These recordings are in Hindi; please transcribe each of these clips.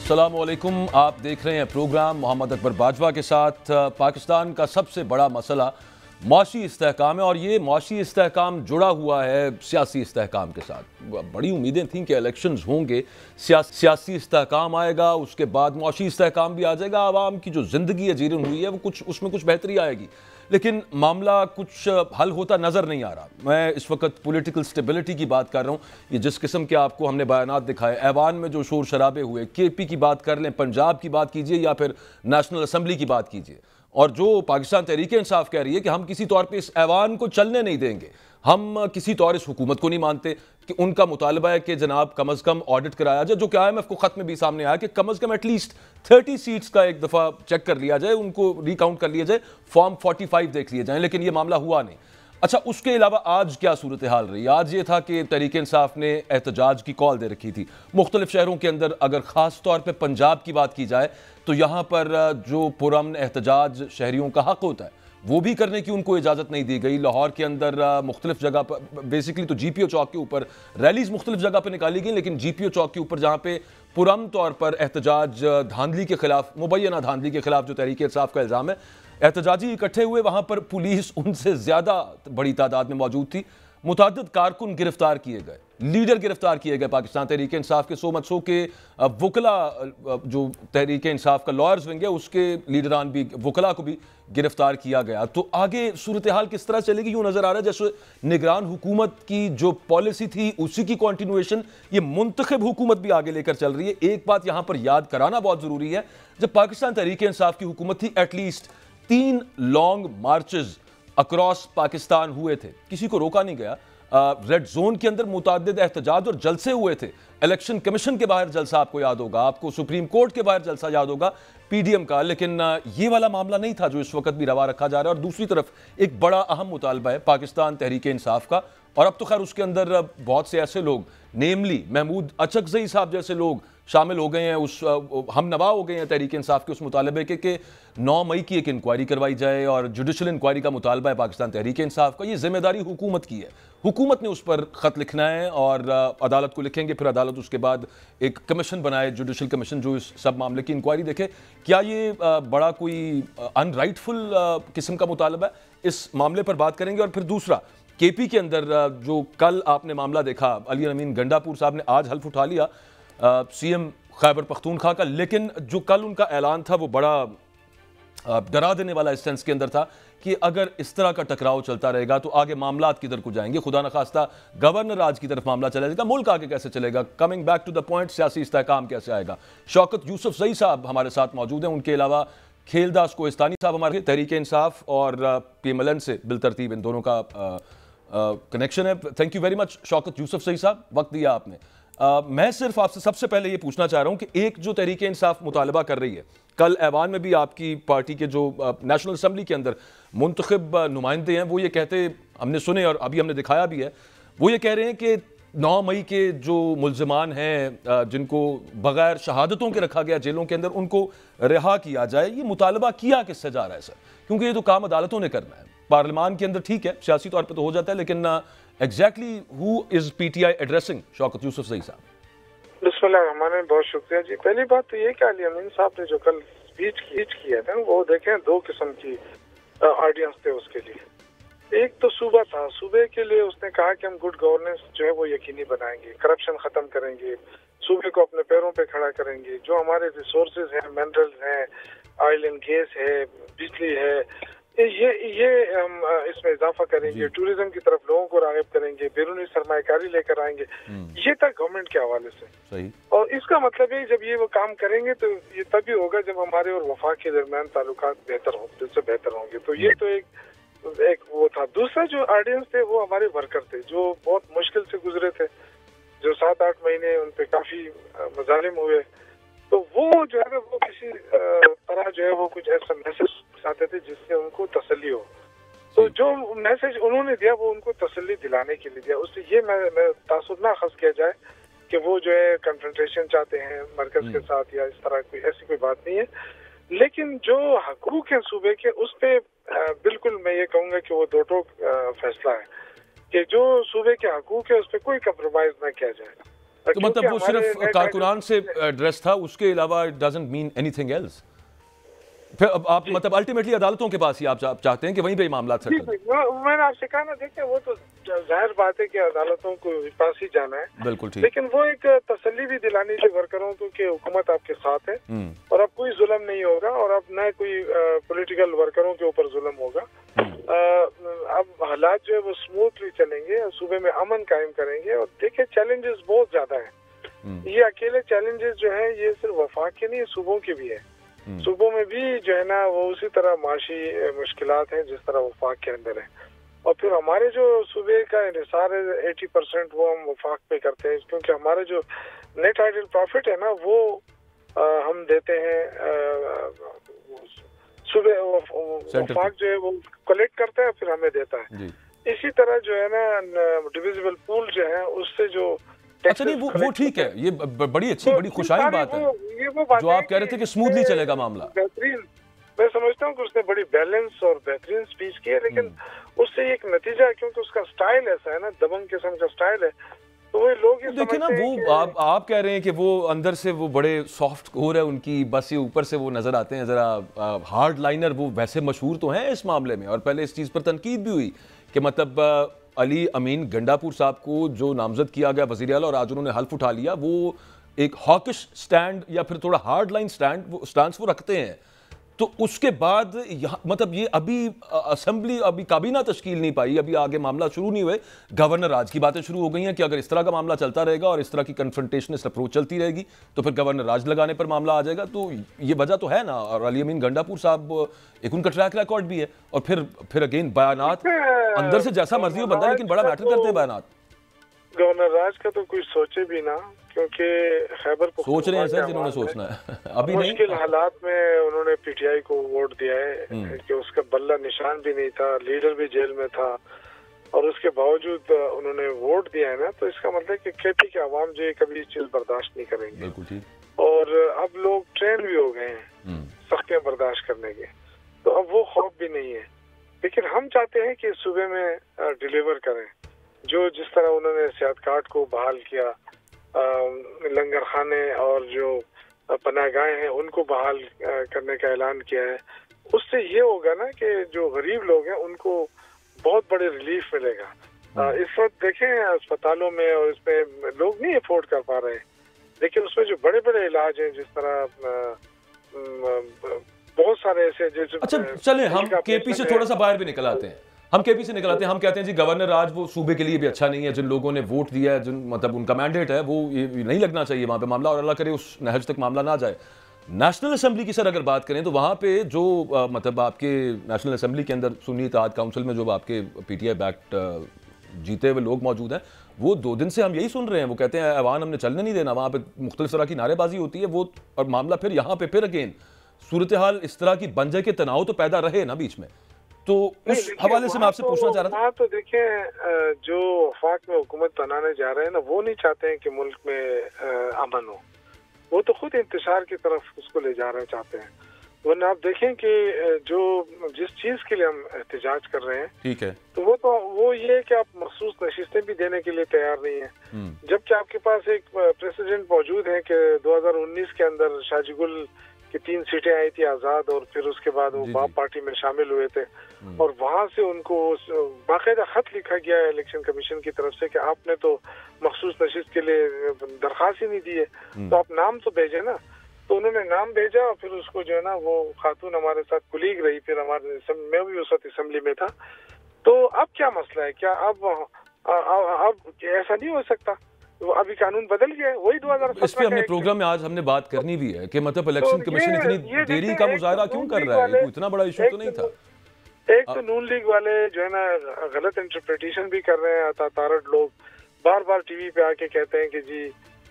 अस्सलामुअलैकुम। आप देख रहे हैं प्रोग्राम मोहम्मद अकबर बाजवा के साथ। पाकिस्तान का सबसे बड़ा मसला मुआशी इस्तेहकाम है और ये मुआशी इस्तेहकाम जुड़ा हुआ है सियासी इस्तेहकाम के साथ। बड़ी उम्मीदें थीं कि इलेक्शंस होंगे, सियासी इस्तेहकाम आएगा, उसके बाद मुआशी इस्तेहकाम भी आ जाएगा, आवाम की जो ज़िंदगी है जीरन हुई है वो कुछ उसमें कुछ बेहतरी आएगी। लेकिन मामला कुछ हल होता नज़र नहीं आ रहा। मैं इस वक्त पॉलिटिकल स्टेबिलिटी की बात कर रहा हूँ। ये जिस किस्म के आपको हमने बयानात दिखाए, ऐवान में जो शोर शराबे हुए, KP की बात कर लें, पंजाब की बात कीजिए या फिर नेशनल असम्बली की बात कीजिए, और जो पाकिस्तान तहरीक इंसाफ कह रही है कि हम किसी तौर पे इस ऐवान को चलने नहीं देंगे, हम किसी तौर इस हुकूमत को नहीं मानते, कि उनका मुतालबा है कि जनाब कम अज़ कम ऑडिट कराया जाए, जो कि IMF को ख़त में भी सामने आया कि कम अज़ कम एटलीस्ट 30 सीट्स का एक दफ़ा चेक कर लिया जाए, उनको रिकाउंट कर लिया जाए, फॉर्म 45 देख लिए जाए। लेकिन ये मामला हुआ नहीं। अच्छा, उसके अलावा आज क्या सूरत हाल रही? आज ये था कि तहरीक इंसाफ ने एहतजाज की कॉल दे रखी थी मुख्तलिफ शहरों के अंदर। अगर ख़ास तौर पर पंजाब की बात की जाए तो यहाँ पर जो पुरअमन एहतजाज शहरियों का हक़ होता है वो भी करने की उनको इजाज़त नहीं दी गई। लाहौर के अंदर मुख्तलिफ जगह पर, बेसिकली तो GPO चौक के ऊपर रैलीज मुख्तलिफ जगह पर निकाली गई, लेकिन GPO चौक के ऊपर जहाँ पे पुरअमन तौर पर एहतजाज धांधली के खिलाफ, मुबैना धांधली के खिलाफ जो तहरीक इंसाफ का इल्ज़ाम है, एहतजाजी इकट्ठे हुए, वहाँ पर पुलिस उनसे ज़्यादा बड़ी तादाद में मौजूद थी। मुतअद्दिद कारकुन गिरफ्तार किए गए, लीडर गिरफ्तार किए गए पाकिस्तान तहरीक इंसाफ के। सो मच सो के वकला, जो तहरीक इंसाफ का लॉयर्स विंग है उसके लीडरान भी, वकला को भी गिरफ्तार किया गया। तो आगे सूरत हाल किस तरह चलेगी? यूँ नज़र आ रहा है जैसे निगरान हुकूमत की जो पॉलिसी थी उसी की कॉन्टिन्यूएशन ये मुंतखब हुकूमत भी आगे लेकर चल रही है। एक बात यहाँ पर याद कराना बहुत ज़रूरी है, जब पाकिस्तान तहरीक इंसाफ की हुकूमत थी at least 3 long marches across Pakistan हुए थे, किसी को रोका नहीं गया। रेड जोन के अंदर मुतअद्दिद एहतजाज और जलसे हुए थे। इलेक्शन कमीशन के बाहर जलसा आपको याद होगा, आपको सुप्रीम कोर्ट के बाहर जलसा याद होगा PDM का। लेकिन ये वाला मामला नहीं था जो इस वक्त भी रवा रखा जा रहा है। और दूसरी तरफ एक बड़ा अहम मुतालबा है पाकिस्तान तहरीक इंसाफ का, और अब तो खैर उसके अंदर बहुत से ऐसे लोग, नेमली महमूद अचकज़ई साहब जैसे लोग शामिल हो गए हैं, उस हम नवा हो गए हैं तहरीक इंसाफ के उस मुतालबे के 9 मई की एक इंक्वायरी करवाई जाए, और जुडिशल इंक्वायरी का मुतालबा है पाकिस्तान तहरीक इंसाफ का। ये जिम्मेदारी हुकूमत की है, हुकूमत ने उस पर ख़त लिखना है और अदालत को लिखेंगे, फिर अदालत उसके बाद एक कमीशन बनाए, जुडिशल कमीशन, जो इस सब मामले की इंक्वायरी देखे। क्या ये बड़ा कोई अनराइटफुल किस्म का मुतालबा है? इस मामले पर बात करेंगे। और फिर दूसरा, KP के अंदर जो कल आपने मामला देखा, अली अमीन गंडापुर साहब ने आज हल्फ उठा लिया CM खैबर पख्तूनख्वा का, लेकिन जो कल उनका ऐलान था वो बड़ा डरा देने वाला इस सेंस के अंदर था कि अगर इस तरह का टकराव चलता रहेगा तो आगे मामलात किधर को जाएंगे, खुदा न खास्ता गवर्नर राज की तरफ मामला चला जाएगा, मुल्क आगे कैसे चलेगा। Coming back to the point, सियासी इस्तेहकाम कैसे आएगा। शौकत यूसुफजई साहब हमारे साथ मौजूद हैं, उनके अलावा खेलदास कोहिस्तानी साहब हमारे तहरीक इंसाफ और PMLN से बिलतरतीब इन दोनों का कनेक्शन है। Thank you very much Shaukat Yousafzai साहब, वक्त दिया आपने। मैं सिर्फ आपसे सबसे पहले ये पूछना चाह रहा हूं कि एक जो तहरीक इंसाफ मुतालबा कर रही है, कल ऐवान में भी आपकी पार्टी के जो नेशनल असम्बली के अंदर मुंतखब नुमाइंदे हैं वो ये कहते, हमने सुने और अभी हमने दिखाया भी है, वो ये कह रहे हैं कि 9 मई के जो मुल्ज़िमान हैं जिनको बगैर शहादतों के रखा गया जेलों के अंदर, उनको रिहा किया जाए। ये मुतालबा किया किससे जा रहा है सर? क्योंकि ये तो काम अदालतों ने करना है, पार्लियामान के अंदर ठीक है सियासी तौर पर तो हो जाता है, लेकिन exactly who is PTI addressing? Shaukat Yousafzai साहब। बिस्मिल्लाह, बहुत शुक्रिया जी। पहली बात तो ये कि अली अमीन साहब ने जो कल स्पीच किया था वो देखें, 2 किस्म की ऑडियंस थे उसके लिए। एक तो सूबा था, सूबे के लिए उसने कहा कि हम गुड गवर्नेंस जो है वो यकीनी बनाएंगे, करप्शन खत्म करेंगे, सूबे को अपने पैरों पे खड़ा करेंगे, जो हमारे रिसोर्सेज हैं, मिनरल्स हैं, ऑयल एंड गैस है, बिजली है, ये इसमें इजाफा करेंगे, टूरिज्म की तरफ लोगों को राग़िब करेंगे, बैरूनी सरमायाकारी लेकर आएंगे। ये था गवर्नमेंट के हवाले से। सही। और इसका मतलब है जब ये वो काम करेंगे तो ये तभी होगा जब हमारे और वफाक के दरमियान ताल्लुकात बेहतर होंगे। तो ये तो एक वो था। दूसरा जो ऑडियंस थे वो हमारे वर्कर थे, जो बहुत मुश्किल से गुजरे थे, जो 7-8 महीने उन पे काफी मजालिम हुए। तो वो जो है ना, वो किसी तरह जो है वो कुछ ऐसा मैसेज आते थे जिससे उनको तसल्ली हो। तो जो मैसेज उन्होंने दिया वो उनको तसल्ली दिलाने के लिए दिया। उससे ये मैं तासुर ना खस किया जाए कि वो जो है कन्फ्रंटेशन चाहते हैं मरकज के साथ या इस तरह कोई ऐसी कोई बात नहीं है। लेकिन जो हकूक है सूबे के, उस पे बिल्कुल मैं ये कहूँगा कि वो दो टोक फैसला है कि जो सूबे के हकूक है उस पर कोई कंप्रोमाइज ना किया जाए। तो मतलब वो सिर्फ कारकुनान से एड्रेस था, उसके अलावा it doesn't mean anything else. फिर अब आप मतलब अल्टीमेटली अदालतों के पास ही आप चाहते हैं कि वहीं पे मामला सेटल। मैंने आपसे कहा ना, देखिए वो तो जाहिर बात है कि अदालतों को पास ही जाना है, बिल्कुल ठीक। लेकिन वो एक तसल्ली भी दिलानी चाहिए वर्करों को कि हुकूमत आपके साथ है और अब कोई जुल्म नहीं होगा और अब न कोई पॉलिटिकल वर्करों के ऊपर जुल्म होगा। अब हालात जो है वो स्मूथली चलेंगे, सूबे में अमन कायम करेंगे। और देखिए चैलेंजेस बहुत ज्यादा हैं, ये अकेले चैलेंजेस जो है ये सिर्फ वफाक के नहीं, सूबों के भी है। सूबों में भी जो है ना वो उसी तरह माशी मुश्किलात हैं जिस तरह वफाक के अंदर है। और फिर हमारे जो सूबे का इंहिसार है 80% वो हम वफाक पे करते हैं, क्योंकि हमारे जो नेट आइडल प्रॉफिट है ना वो हम देते हैं सूबे, वफाक जो है वो कलेक्ट करता है फिर हमें देता है। इसी तरह जो है ना डिविजिबल पूल जो है उससे जो अच्छा नहीं वो ठीक है, ये बड़ी अच्छी बड़ी खुशहाली बात है। वो जो आप कह रहे थे कि स्मूथली चलेगा मामला, बेहतरीन मैं समझता हूँ कि उसने बड़ी बैलेंस और बेहतरीन स्पीच की है, लेकिन उससे एक नतीजा है क्योंकि उसका स्टाइल ऐसा है ना, दबंग किस्म का स्टाइल है, तो वो लोग देखिए ना वो आप कह रहे हैं कि वो अंदर से वो बड़े सॉफ्ट कोर है उनकी, बस ये ऊपर से वो नजर आते हैं जरा हार्ड लाइनर। वो वैसे मशहूर तो हैं इस मामले में, और पहले इस चीज़ पर तनकीद भी हुई कि मतलब अली अमीन गंडापुर साहब को जो नामजद किया गया वज़ीर आला और आज उन्होंने हल्फ उठा लिया, वो एक हॉकिश स्टैंड या फिर थोड़ा हार्ड लाइन स्टांस वो रखते हैं। तो उसके बाद यहाँ मतलब ये अभी असेंबली अभी काबीना तश्कील नहीं पाई, अभी आगे मामला शुरू नहीं हुए, गवर्नर राज की बातें शुरू हो गई हैं कि अगर इस तरह का मामला चलता रहेगा और इस तरह की कन्फ्रंटेशनिस्ट अप्रोच चलती रहेगी तो फिर गवर्नर राज लगाने पर मामला आ जाएगा। तो ये वजह तो है ना। और अली अमीन गंडापुर साहब एक उनका ट्रैक रिकॉर्ड भी है, और फिर अगेन बयानात अंदर से जैसा मर्जी हो बंदा, लेकिन बड़ा मैटर करते हैं बयानात। गवर्नर राज का तो कुछ सोचे भी ना, क्योंकि खैबर सोच रहे हैं सर जिन्होंने सोचना है अभी नहीं। मुश्किल हालात में उन्होंने पीटीआई को वोट दिया है कि उसका बल्ला निशान भी नहीं था, लीडर भी जेल में था, और उसके बावजूद उन्होंने वोट दिया है ना, तो इसका मतलब कि केपी के अवाम जो है कभी ये चीज बर्दाश्त नहीं करेंगे। बिल्कुल ठीक। और अब लोग ट्रेन भी हो गए हैं सख्तियां बर्दाश्त करने के, तो अब वो खौफ भी नहीं है। लेकिन हम चाहते हैं कि सूबे में डिलीवर करें, जो जिस तरह उन्होंने सेहत कार्ड को बहाल किया, लंगर खाने और जो पनाहगाहें हैं उनको बहाल करने का ऐलान किया है, उससे ये होगा ना कि जो गरीब लोग हैं उनको बहुत बड़े रिलीफ मिलेगा। इस वक्त देखें अस्पतालों में और इसमें लोग नहीं अफोर्ड कर पा रहे हैं, लेकिन उसमें जो बड़े बड़े इलाज हैं जिस तरह बहुत सारे ऐसे जैसे। अच्छा चले हम केपी से थोड़ा सा बाहर भी निकल आते हैं, हम केपी से निकल आते हैं। हम कहते हैं जी गवर्नर राज वो सूबे के लिए भी अच्छा नहीं है, जिन लोगों ने वोट दिया है, जिन मतलब उनका मैंडेट है वो ये नहीं लगना चाहिए वहां पे मामला, और अल्लाह करे उस नहज तक मामला ना जाए। नेशनल असेंबली की सर अगर बात करें तो वहां पे जो मतलब आपके नेशनल असेंबली के अंदर सुन्नी इत्तेहाद काउंसिल में जो आपके पीटीआई बैक्ड जीते हुए लोग मौजूद हैं, वो 2 दिन से हम यही सुन रहे हैं, वो कहते हैं ऐवान हमने चलने नहीं देना, वहां पे मुख्तलिफ तरह की नारेबाजी होती है वो, और मामला फिर यहाँ पे फिर अगेन सूरत हाल इस तरह की बन जाए कि तनाव तो पैदा रहे ना बीच में। तो उस हवाले से मैं आपसे पूछना चाह रहा था। तो देखिए जो वफाक में हुकूमत बनाने जा रहे हैं ना, वो नहीं चाहते हैं कि मुल्क में अमन हो, वो तो खुद इंतशार की तरफ उसको ले जा रहे चाहते हैं। वरना आप देखें कि जो जिस चीज के लिए हम एहतजाज कर रहे हैं, ठीक है, तो वो ये है कि आप मखसूस नशिस्तें भी देने के लिए तैयार नहीं है, जबकि आपके पास एक प्रेसिडेंट मौजूद है कि 2019 के अंदर शाहजीगुल की 3 सीटें आई थी आजाद, और फिर उसके बाद वो बाप पार्टी में शामिल हुए थे, और वहां से उनको बाकायदा खत लिखा गया है इलेक्शन कमीशन की तरफ से कि आपने तो मखसूस नशिस्त के लिए दरखास्त ही नहीं दी है, तो आप नाम तो भेजे ना। तो उन्होंने नाम भेजा और फिर उसको जो है ना वो खातून हमारे साथ कुलीग रही, फिर हमारे मैं भी उस वक्त असेंबली में था। तो अब क्या मसला है, क्या अब ऐसा नहीं हो सकता? अभी कानून बदल गया, वही 2017 इस पे हमने प्रोग्राम में आज हमने बात करनी भी है कि मतलब इलेक्शन कमीशन इतनी देरी का मुजाहरा क्यों कर रहा है, इतना बड़ा इशू तो नहीं था। एक तो नून लीग वाले जो है ना गलत इंटरप्रिटेशन भी कर रहे हैं, तारड़ लोग बार बार टीवी पे आके कहते हैं कि जी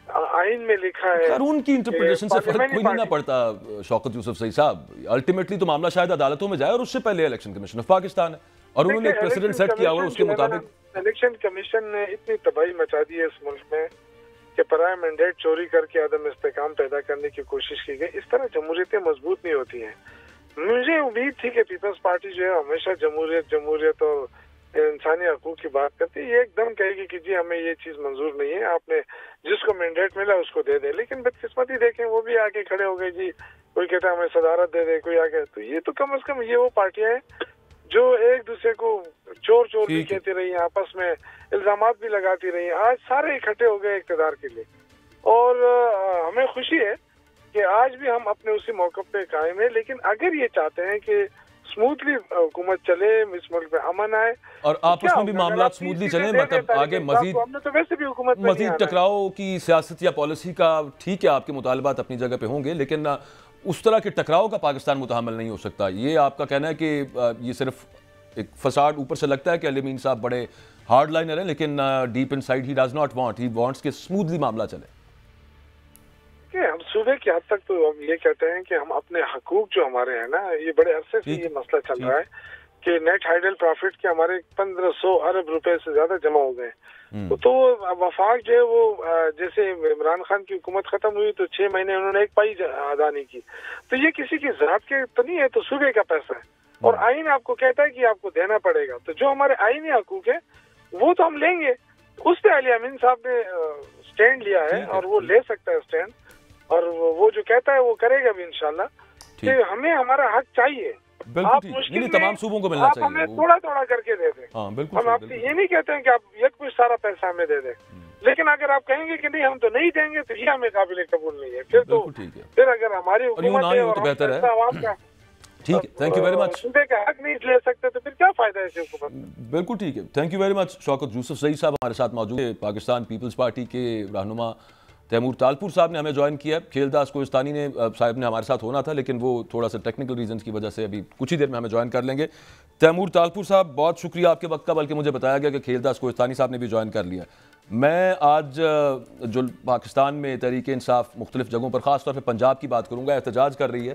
आइन में लिखा है। कानून की इंटरप्रिटेशन से फर्क कोई नहीं ना पड़ता शौकत यूसुफ सही साहब। अल्टीमेटली तो मामला शायद अदालतों में जाए, और उससे पहले इलेक्शन कमीशन ऑफ पाकिस्तान है और उन्होंने एक प्रेसिडेंट सेट किया हुआ, उसके मुताबिक इलेक्शन कमीशन ने इतनी तबाही मचा दी है इस मुल्क में कि पराया मैंडेट चोरी करके आदम इस्तेकाम पैदा करने की कोशिश की गई। इस तरह जमहूरियतें मजबूत नहीं होती हैं। मुझे उम्मीद थी कि पीपल्स पार्टी जो है हमेशा जमहूरियत और इंसानी हकूक की बात करती है, ये एकदम कहेगी कि जी हमें ये चीज मंजूर नहीं है, आपने जिसको मैंडेट मिला उसको दे दे। लेकिन बदकिस्मती देखें, वो भी आके खड़े हो गए जी, कोई कहता है हमें सदारत दे दे, कोई आके। तो ये तो कम से कम ये वो पार्टियां हैं जो एक दूसरे को चोर चोर भी कहती रही, आपस में इल्जामात भी लगाती रही। आज सारे इकट्ठे हो गए इक़्तिदार के लिए, और हमें खुशी है कि आज भी हम अपने उसी मौक़िफ़ पे कायम है। लेकिन अगर ये चाहते हैं कि स्मूथली हुकूमत चले, इस मुल्क पे अमन आए, और आपस में भी मामला स्मूथली चले, मतलब आगे मजीद हमने तो वैसे भी हुकूमत मजीद टकराव की सियासत या पॉलिसी का, ठीक है आपके मुतालबात अपनी जगह पे होंगे, लेकिन उस तरह के टकराव का पाकिस्तान मुतहम्मिल नहीं हो सकता। ये आपका कहना है कि ये सिर्फ एक फसाड ऊपर से लगता है कि अली अमीन साहब बड़े हार्ड लाइनर हैं, लेकिन deep inside he does not want, he wants कि स्मूथली मामला चले। हम सूबे की हद तक तो हम ये कहते हैं कि हम अपने हकूक जो हमारे हैं ना, ये बड़े अरसे से ये मसला चल रहा है कि नेट हाइडल प्रॉफिट के हमारे 1500 अरब रुपए से ज्यादा जमा हो गए। तो वफाक जो है वो, जैसे इमरान खान की हुकूमत खत्म हुई तो 6 महीने उन्होंने एक पाई अदा नहीं की। तो ये किसी की जात के तो नहीं है, तो सूबे का पैसा है, और आइन आपको कहता है कि आपको देना पड़ेगा। तो जो हमारे आइनी हकूक है वो तो हम लेंगे। उस पे अली अमीन साहब ने स्टैंड लिया है, और वो ले सकता है स्टैंड, और वो जो कहता है वो करेगा भी इंशाल्लाह। कि हमें हमारा हक चाहिए, आप मुश्किल में तमाम सूबों को मिलना चाहिए, हमें थोड़ा थोड़ा करके दे दें। हम आपसे ये नहीं कहते हैं कि आप एक कुछ सारा पैसा हमें दे दें, लेकिन अगर आप कहेंगे कि नहीं हम तो नहीं देंगे, तो ये हमें काबिल कबूल नहीं है। फिर तो फिर अगर हमारी हुकूमत है और बेहतर है आवाम का, ठीक है, थैंक यू वेरी मच, सूबे का हक नहीं ले सकते तो फिर क्या फायदा है इस हुकूमत में। बिल्कुल ठीक है, thank you very much. Shaukat Yusuf Saeed साहब हमारे साथ मौजूद है। पाकिस्तान पीपल्स पार्टी के रहनुमा तैमूर तालपुर साहब ने हमें ज्वाइन किया है। खेलदास कोहिस्तानी ने साहब ने हमारे साथ होना था, लेकिन वो थोड़ा सा टेक्निकल रीजंस की वजह से अभी कुछ ही देर में हमें ज्वाइन कर लेंगे। तैमूर तालपुर साहब, बहुत शुक्रिया आपके वक्त का, बल्कि मुझे बताया गया कि खेलदास कोहिस्तानी साहब ने भी ज्वाइन कर लिया। मैं आज जो पाकिस्तान में तहरीक इंसाफ मुख्तलिफ जगहों पर, ख़ास तौर पर पंजाब की बात करूँगा, एहतजाज कर रही है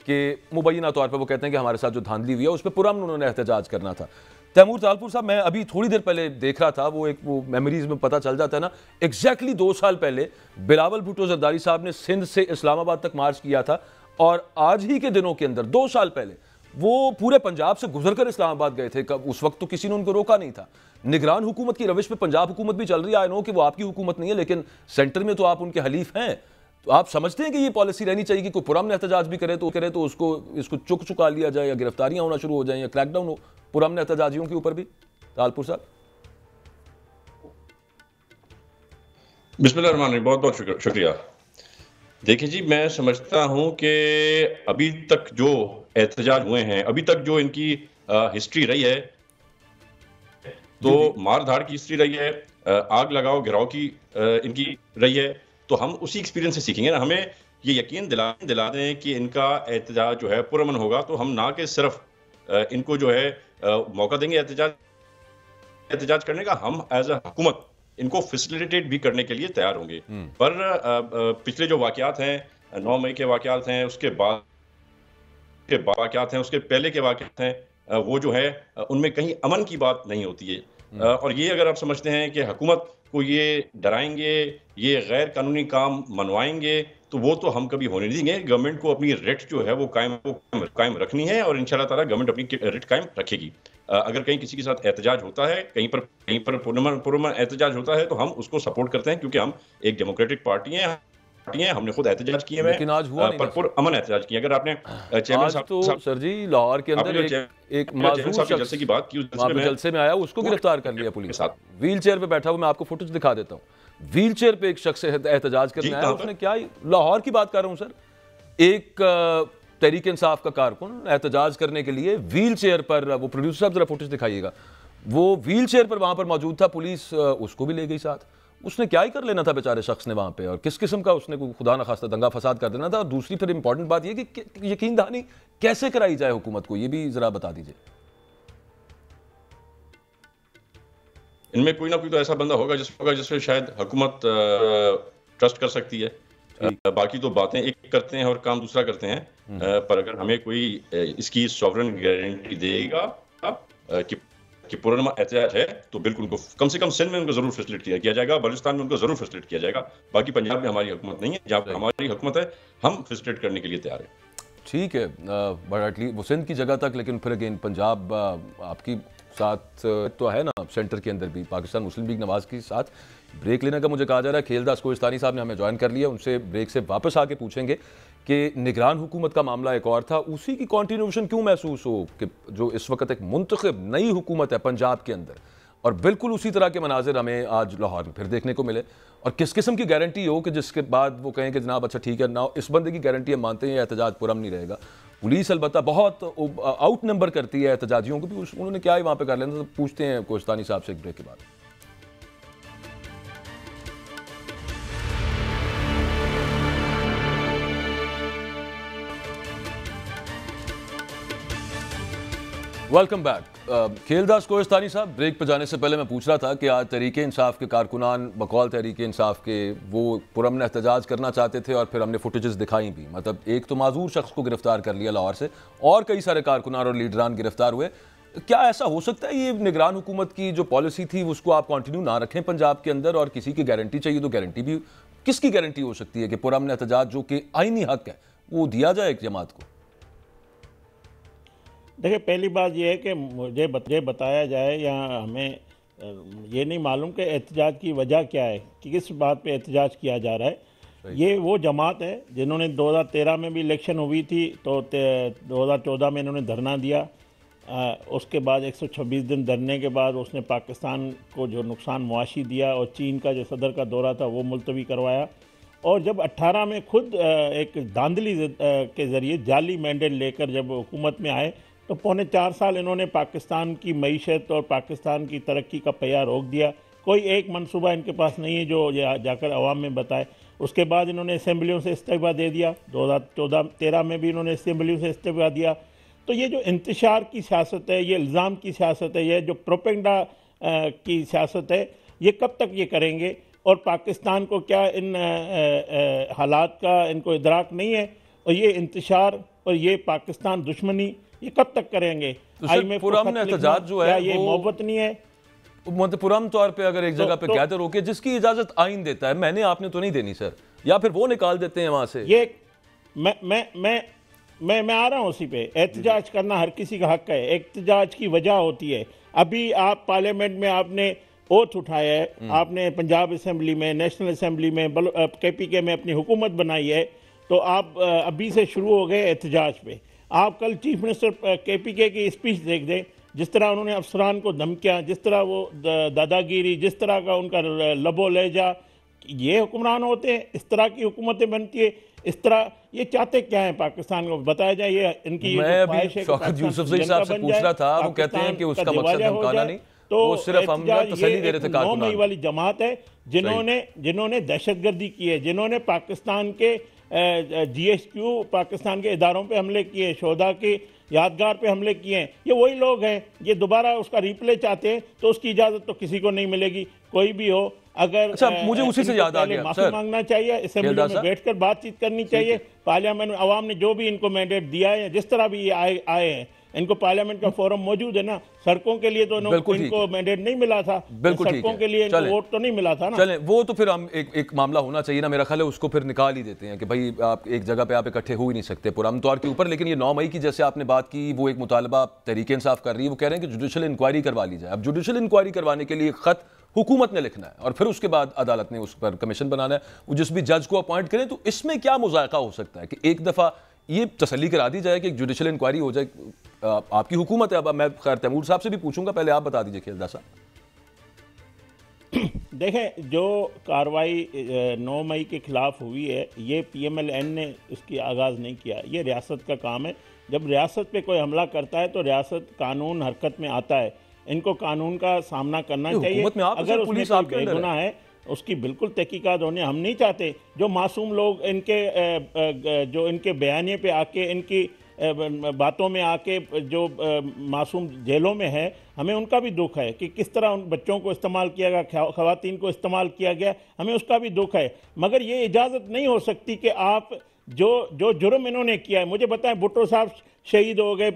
कि मुबैना तौर पर वो कहते हैं कि हमारे साथ जो धांधली हुई है उस पर पुरअमन उन्होंने एहतजाज करना था। तैमूर तालपुर साहब, मैं अभी थोड़ी देर पहले देख रहा था, वो मेमोरीज में पता चल जाता है ना, एग्जैक्टली 2 साल पहले बिलावल भुट्टो जरदारी साहब ने सिंध से इस्लामाबाद तक मार्च किया था, और आज ही के दिनों के अंदर 2 साल पहले वो पूरे पंजाब से गुजरकर इस्लामाबाद गए थे। उस वक्त तो किसी ने उनको रोका नहीं था। निगरान हुकूमत की रविश पे पंजाब हुकूमत भी चल रही है। आई नो कि वो आपकी हुकूमत नहीं है, लेकिन सेंटर में तो आप उनके हलीफ हैं। तो आप समझते हैं कि ये पॉलिसी रहनी चाहिए कि कोई पुरअमन एहतजाज भी करे तो इसको चुका लिया जाए, या गिरफ्तारियां होना शुरू हो जाए, या क्रैकडाउन हो पुरअमन एहतजाजियों के ऊपर भी? तालपुर साहब। बिस्मिल्लाह रहमान रहीम, बहुत बहुत शुक्रिया। देखिए जी, मैं समझता हूं कि अभी तक जो एहतजाज हुए हैं, अभी तक जो इनकी हिस्ट्री रही है, तो मार धाड़ की हिस्ट्री रही है, आग लगाओ गिराओ की इनकी रही है। तो हम उसी एक्सपीरियंस से सीखेंगे ना। हमें ये यकीन दिला दें कि इनका एहतजाज जो है पुरअमन होगा, तो हम ना कि सिर्फ इनको जो है मौका देंगे एहतजाज करने का, हम एज अ हुकूमत इनको फैसिलिटेट भी करने के लिए तैयार होंगे। पर पिछले जो वाकयात हैं, 9 मई के वाकयात हैं, उसके बाद के वाकयात हैं, उसके पहले के वाकयात हैं, वो जो है उनमें कहीं अमन की बात नहीं होती है। और ये अगर आप समझते हैं कि हुकूमत को ये डराएंगे, ये गैर कानूनी काम मनवाएंगे, तो वो तो हम कभी होने नहीं देंगे। गवर्नमेंट को अपनी रिट जो है वो कायम रखनी है, और इंशाल्लाह ताला गवर्नमेंट अपनी रिट कायम रखेगी। अगर कहीं किसी के साथ एहतजाज होता है, कहीं पर पुरअमन एहतजाज होता है, तो हम उसको सपोर्ट करते हैं, क्योंकि हम एक डेमोक्रेटिक पार्टी हैं। हमने खुद एहतजाज किए हैं, लेकिन आज हुआ नहीं, पर पुरअमन एहतजाज किए। अगर आपने चेयरमैन साहब तो सर जी लाहौर के अंदर एक मासूम शख्स की बात की, जलसे में आया, उसको गिरफ्तार कर लिया पुलिस। व्हील चेयर पे बैठा हुआ, मैं आपको फुटेज दिखा देता हूँ। व्हील चेयर पे एक शख्स एहतजाज करने आया, उसने क्या, लाहौर की बात कर रहा हूँ सर, एक तहरीक इंसाफ का कारकुन एहतजाज करने के लिए व्हील चेयर पर, वो प्रोड्यूसर साहब जरा फुटेज दिखाइएगा, वो व्हील चेयर पर वहां पर मौजूद था, पुलिस उसको भी ले गई साथ। उसने क्या ही कर लेना था बेचारे शख्स ने वहां पे, और किस किस्म का उसने खुदा न खास्ता दंगा फसाद कर देना था। और दूसरी फिर इंपॉर्टेंट बात यह कि यकीन दहानी कैसे कराई जाए हुकूमत को, ये भी जरा बता दीजिए। इनमें कोई ना कोई तो ऐसा बंदा होगा जिससे शायद हुकूमत ट्रस्ट कर सकती है। बाकी तो बातें एक करते हैं और काम दूसरा करते हैं। पर अगर हमें कोई इसकी सॉवरेन गारंटी देगा कि पुरअमन एहतजाज है, तो बिल्कुल उनको कम से कम सिंध में उनको जरूर फैसिलिटेट किया जाएगा, बलूचिस्तान में उनको जरूर फैसिलिटेट किया जाएगा। बाकी पंजाब में हमारी हुकूमत नहीं है, जहाँ हमारी हुकूमत है हम फैसिलिटेट करने के लिए तैयार हैं। ठीक है, बट एटलीस्ट वो सिंध की जगह तक, लेकिन फिर अगेन पंजाब आपकी साथ तो है ना सेंटर के अंदर भी पाकिस्तान मुस्लिम लीग नवाज के साथ। ब्रेक लेने का मुझे कहा जा रहा है, खेलदास कोहिस्तानी साहब ने हमें ज्वाइन कर लिया, उनसे ब्रेक से वापस आके पूछेंगे कि निगरान हुकूमत का मामला एक और था, उसी की कॉन्टिन्यूशन क्यों महसूस हो कि जो इस वक्त एक मुंतखब नई हुकूमत है पंजाब के अंदर और बिल्कुल उसी तरह के मनाजिर हमें आज लाहौर में फिर देखने को मिले, और किस किस्म की गारंटी हो कि जिसके बाद वो कहें कि जनाब अच्छा ठीक है ना, इस बंदे की गारंटी हम मानते हैं एहतजाज पुरम नहीं रहेगा। पुलिस अलबत्ता बहुत आउट नंबर करती है एहतजाजियों को भी, उन्होंने क्या ही वहाँ पे कर लेना, तो पूछते हैं कोहिस्तानी साहब से एक ब्रेक के बाद। Welcome back. खेलदास कोहिस्तानी साहब, ब्रेक पर जाने से पहले मैं पूछ रहा था कि आज तहरीक इंसाफ के कारकुनान बकौल तहरीक इंसाफ के वो पुरअमन एहतजाज करना चाहते थे और फिर हमने फुटेजेस दिखाई भी, मतलब एक तो माजूर शख्स को गिरफ्तार कर लिया लाहौर से और कई सारे कारकुनान और लीडरान गिरफ्तार हुए। क्या ऐसा हो सकता है ये निगरान हुकूमत की जो पॉलिसी थी उसको आप कंटिन्यू ना रखें पंजाब के अंदर, और किसी की गारंटी चाहिए तो गारंटी भी किसकी गारंटी हो सकती है कि पुरअमन एहतजाज जो कि आईनी हक है वो दिया जाए एक जमात को? देखिए, पहली बात यह है कि मुझे बताया जाए या हमें ये नहीं मालूम कि एहतजाज की वजह क्या है, कि किस बात पे एहतजाज किया जा रहा है। ये वो जमात है जिन्होंने 2013 में भी इलेक्शन हुई थी तो 2014 में इन्होंने धरना दिया, उसके बाद 126 दिन धरने के बाद उसने पाकिस्तान को जो नुकसान मुआशी दिया और चीन का जो सदर का दौरा था वो मुलतवी करवाया, और जब 18 में खुद एक धांधली के ज़रिए जाली मैंडेट लेकर जब हुकूमत में आए तो पौने 4 साल इन्होंने पाकिस्तान की मईशत और पाकिस्तान की तरक्की का पहिया रोक दिया। कोई एक मंसूबा इनके पास नहीं है जो जाकर अवाम में बताए। उसके बाद इन्होंने असम्बलियों से इस्तीफा दे दिया, 2014-13 में भी इन्होंने असम्बलियों से इस्तीफा दिया। तो ये जो इंतशार की सियासत है, ये इल्ज़ाम की सियासत है, ये जो प्रोपेगेंडा की सियासत है, ये कब तक ये करेंगे? और पाकिस्तान को क्या इन हालात का इनको इदराक नहीं है? और ये इंतशार और ये पाकिस्तान दुश्मनी ये कब तक करेंगे? IMF पुरअमन एहतजाज जो है ये मोहब्बत नहीं है? मतलब पुरअमन तौर पे अगर एक जगह पे कहते रोके जिसकी इजाजत आइन देता है, मैंने आपने तो नहीं देनी सर, या फिर वो निकाल देते हैं वहां से। ये मैं आ रहा हूं उसी पे। एहतजाज करना हर किसी का हक है, एहतजाज की वजह होती है। अभी आप पार्लियामेंट में आपने ओथ उठाया है, आपने पंजाब असम्बली में, नेशनल असम्बली में, KPK में अपनी हुकूमत बनाई है, तो आप अभी से शुरू हो गए एहतजाज पे। आप कल चीफ मिनिस्टर KPK की स्पीच देख दें, जिस तरह उन्होंने अफसरान को धमकियाँ, जिस तरह वो दादागिरी, जिस तरह का उनका लबो लहजा, ये हुक्मरान होते हैं? इस तरह की हुकूमतें बनती है? इस तरह ये चाहते क्या है पाकिस्तान को बताया जाए? ये इनकी मैं अभी शौकत यूसुफजई साहब से पूछ रहा था, वो कहते हैं कि उसका मकसद धमकाना नहीं, तो वो सिर्फ हम तसल्ली दे रहे थे। 9 मई वाली जमात है जिन्होंने दहशतगर्दी की है, जिन्होंने पाकिस्तान के GSQ पाकिस्तान के इदारों पे हमले किए, शोधा के यादगार पे हमले किए हैं, ये वही लोग हैं। ये दोबारा उसका रिप्ले चाहते हैं तो उसकी इजाज़त तो किसी को नहीं मिलेगी, कोई भी हो। अगर अच्छा, मुझे उसी से याद आ गया, माफी मांगना चाहिए, असेंबली में बैठकर बातचीत करनी चाहिए। पार्लियामेंट में अवाम ने जो भी इनको मैंडेट दिया है, जिस तरह भी ये आए हैं, इनको पार्लियामेंट का फोरम मौजूद है ना। सड़कों के लिए तो इनको मैंडेट नहीं मिला था, सड़कों के लिए इनको वोट तो नहीं मिला था ना। चलें, वो तो फिर हम एक मामला होना चाहिए ना, मेरा ख्याल है उसको फिर निकाल ही देते हैं कि भाई आप एक जगह पे आप इकट्ठे हो ही नहीं सकते पुरअमन तौर के ऊपर। लेकिन ये 9 मई की जैसे आपने बात की, वो एक मुतालबा तहरीक इंसाफ कर रही है, वो कह रहे हैं कि जुडिशल इंक्वायरी करवा ली जाए। अब जुडिशल इंक्वायरी करवाने के लिए खत हुकूमत ने लिखना है और फिर उसके बाद अदालत ने उस पर कमीशन बनाना है, वो जिस भी जज को अपॉइंट करें। तो इसमें क्या मुज़ायका हो सकता है कि एक दफ़ा ये तसल्ली करा दी जाए कि एक जुडिशल इंक्वायरी हो जाए? आपकी हुकूमत है। अब मैं खैर तैमूर साहब से भी पूछूंगा, पहले आप बता दीजिए खेलदास साहब। देखें, जो कार्रवाई 9 मई के खिलाफ हुई है, ये PMLN ने इसकी आगाज़ नहीं किया, ये रियासत का काम है। जब रियासत पे कोई हमला करता है तो रियासत कानून हरकत में आता है, इनको कानून का सामना करना चाहिए। अगर उसमें कोई बेगुनाह है उसकी बिल्कुल तहकीकात होने हम नहीं चाहते। जो मासूम लोग इनके बयानिए पे आके, इनकी बातों में आके जो मासूम जेलों में है, हमें उनका भी दुख है कि किस तरह उन बच्चों को इस्तेमाल किया गया, ख़वातीन को इस्तेमाल किया गया, हमें उसका भी दुख है। मगर ये इजाज़त नहीं हो सकती कि आप जो जुर्म इन्होंने किया है, मुझे बताएं, भुट्टो साहब शहीद हो गए,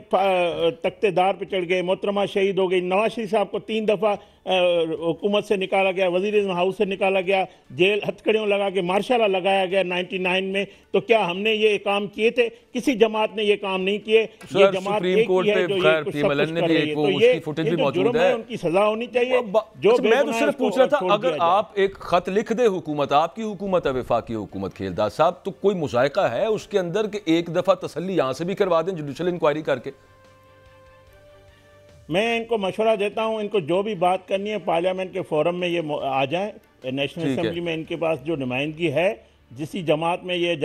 तख्तेदार पे चढ़ गए, मोहतरमा शहीद हो गई, नवाज शरीफ साहब को 3 दफ़ा हुकूमत से निकाला गया, वज़ीर हाउस से निकाला गया, जेल हथकड़ियों लगा के मार्शल लॉ लगाया गया 99 में। तो क्या हमने ये काम किए थे? किसी जमात ने ये काम नहीं किए। ये जमात एक ही है जो ये कुछ सब कुछ कर रही है। तो ये जो जुर्म है उनकी सजा होनी चाहिए। जो मैं तो सिर्फ पूछ रहा था, अगर आप एक खत लिख दे हुकूमत, आपकी हुकूमत है, वफाकी हुकूमत खेलदार साहब, तो कोई मुजायका है उसके अंदर कि एक दफा तसल्ली यहां से भी करवा दें जुडिशल इंक्वायरी करके? मैं इनको मशवरा देता हूं, इनको जो भी बात करनी है पार्लियामेंट के फोरम में ये आ जाए। नेशनल असेंबली में इनके पास जो नुमाइंदगी है, जिस जमात में ये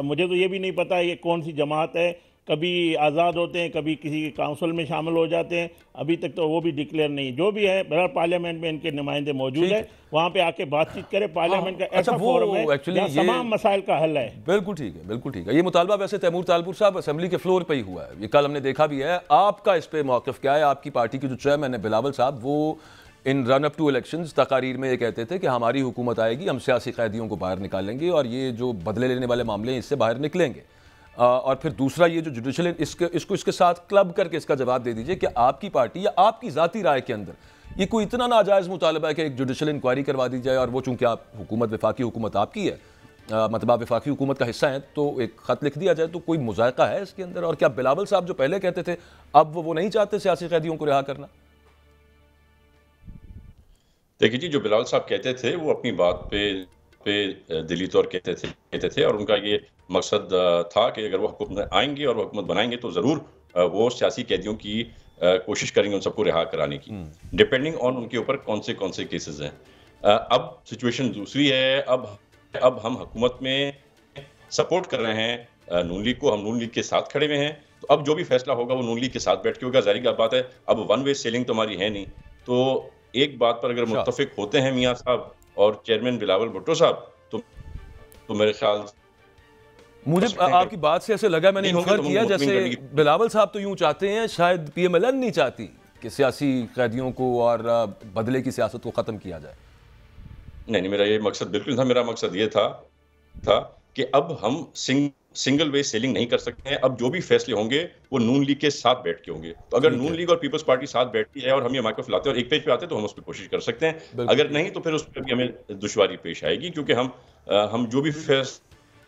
मुझे तो ये भी नहीं पता ये कौन सी जमात है। कभी आज़ाद होते हैं, कभी किसी काउंसिल में शामिल हो जाते हैं, अभी तक तो वो भी डिक्लेयर नहीं। जो भी है बहरहाल पार्लियामेंट में इनके नुमाइंदे मौजूद है, वहाँ पे आके बातचीत करें। पार्लियामेंट का ऐसा फोरम है जहाँ तमाम मसाइल का हल है। बिल्कुल ठीक है, बिल्कुल ठीक है। ये मुतालबा वैसे तैमूर तालपुर साहब असेंबली के फ्लोर पे ही हुआ है, ये कल हमने देखा भी है। आपका इस पे मौक़िफ़ क्या है? आपकी पार्टी के जो चेयरमैन है बिलावल साहब, वो इन रन अप टू इलेक्शंस तकारीर में ये कहते थे कि हमारी हुकूमत आएगी, हम सियासी कैदियों को बाहर निकालेंगे और ये जो बदले लेने वाले मामले हैं इससे बाहर निकलेंगे। और फिर दूसरा ये जो जुडिशल इसको इसके साथ क्लब करके इसका जवाब दे दीजिए कि आपकी पार्टी या आपकी ज़ाती राय के अंदर ये कोई इतना नाजायज़ मुतालबा है कि एक जुडिशल इंक्वायरी करवा दी जाए, और वो चूंकि आप हुकूमत वफाकी हुकूमत आपकी है, मतलब आप वफाकी हुकूमत का हिस्सा हैं, तो एक ख़त लिख दिया जाए, तो कोई मुज़ायका है इसके अंदर? और क्या बिलावल साहब जो पहले कहते थे अब वो नहीं चाहते सियासी कैदियों को रिहा करना? देखिए जी, जो बिलावल साहब कहते थे वो अपनी बात पे दिली तौर कहते थे, और उनका ये मकसद था कि अगर वो हुकूमत में आएंगे और वो हुकूमत बनाएंगे तो ज़रूर वो सियासी कैदियों की कोशिश करेंगे उन सबको रिहा कराने की, डिपेंडिंग ऑन उनके ऊपर कौन से केसेस हैं। अब सिचुएशन दूसरी है। अब हम हुकूमत में सपोर्ट कर रहे हैं नून लीग को, हम नून लीग के साथ खड़े हुए हैं। तो अब जो भी फैसला होगा वो नून लीग के साथ बैठ के होगा। ज़ाहिर बात है, अब वन वे सेलिंग तो हमारी है नहीं। तो एक बात पर अगर मुत्तफिक होते हैं मियां साहब और चेयरमैन बिलावल भुट्टो साहब, तो मेरे ख्याल मुझे आपकी बात से ऐसे लगा, मैंने इंफर किया जैसे बिलावल साहब तो यूं चाहते हैं, शायद पीएमएलएन नहीं चाहती कि सियासी कैदियों को और बदले की सियासत को खत्म किया जाए। नहीं, मेरा ये मकसद बिल्कुल था। मेरा मकसद ये था कि अब हम सिंगल वे सेलिंग नहीं कर सकते हैं। अब जो भी फैसले होंगे वो नून लीग के साथ बैठ के होंगे। तो अगर नून लीग और पीपल्स पार्टी साथ बैठती है और हम ये मौक़िफ़ लाते हैं और एक पेज पे आते हैं, तो हम उस पर कोशिश कर सकते हैं। अगर नहीं तो फिर उस पर भी हमें दुश्वारी पेश आएगी, क्योंकि हम जो भी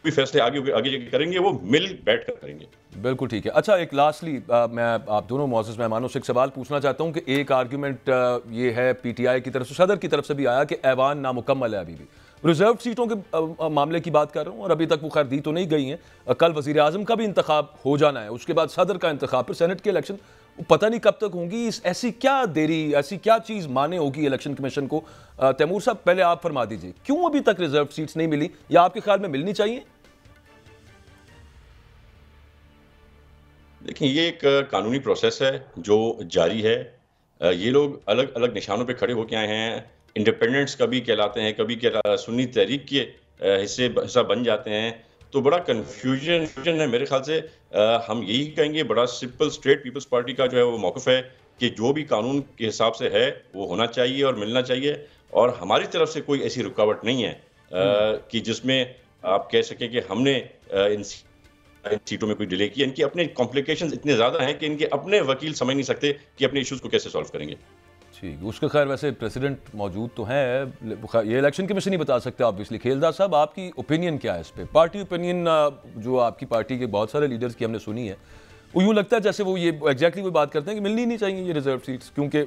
फैसले आगे करेंगे वो मिल बैठ कर करेंगे। बिल्कुल ठीक है। अच्छा, एक लास्टली मैं आप दोनों मुअज़्ज़ज़ मेहमानों से एक सवाल पूछना चाहता हूँ कि एक आर्ग्यूमेंट ये है पीटीआई की तरफ से, सदर की तरफ से भी आया कि ऐवान नामुकम्मल है, अभी भी रिजर्व सीटों के मामले की बात कर रहा हूँ, और अभी तक वो खैर दी तो नहीं गई हैं। कल वज़ीर आज़म का भी इंतखाब हो जाना है, उसके बाद सदर का इंतखाब, फिर सेनेट के इलेक्शन पता नहीं कब तक होंगी। ऐसी क्या देरी, ऐसी क्या चीज़ माने होगी इलेक्शन कमीशन को? तैमूर साहब पहले आप फरमा दीजिए, क्यों अभी तक रिजर्व सीट्स नहीं मिली, या आपके ख्याल में मिलनी चाहिए? देखिए, ये एक कानूनी प्रोसेस है जो जारी है। ये लोग अलग अलग निशानों पे खड़े होके आए हैं। इंडिपेंडेंट्स कभी कहलाते हैं, कभी सुन्नी तहरीक के हिस्सा बन जाते हैं। तो बड़ा कन्फ्यूजन है मेरे ख्याल से। हम यही कहेंगे, बड़ा सिंपल स्ट्रेट पीपल्स पार्टी का जो है वो मौक़िफ़ है कि जो भी कानून के हिसाब से है वो होना चाहिए और मिलना चाहिए। और हमारी तरफ से कोई ऐसी रुकावट नहीं है कि जिसमें आप कह सकें कि हमने इन सीटों में कोई डिले किया। इनके अपने कॉम्प्लिकेशंस इतने ज़्यादा हैं कि इनके अपने वकील समझ नहीं सकते कि अपने इश्यूज़ को कैसे सॉल्व करेंगे। ठीक, उसके खैर वैसे प्रेसिडेंट मौजूद तो हैं, ये इलेक्शन कमीशन ही बता सकते हैं ऑब्वियसली। खेलदार साहब, आपकी ओपिनियन क्या है इस पे? पार्टी ओपिनियन जो आपकी पार्टी के बहुत सारे लीडर्स की हमने सुनी है, वो यूँ लगता है जैसे वो ये एग्जैक्टली वो बात करते हैं कि मिलनी नहीं चाहिए ये रिजर्व सीट्स, क्योंकि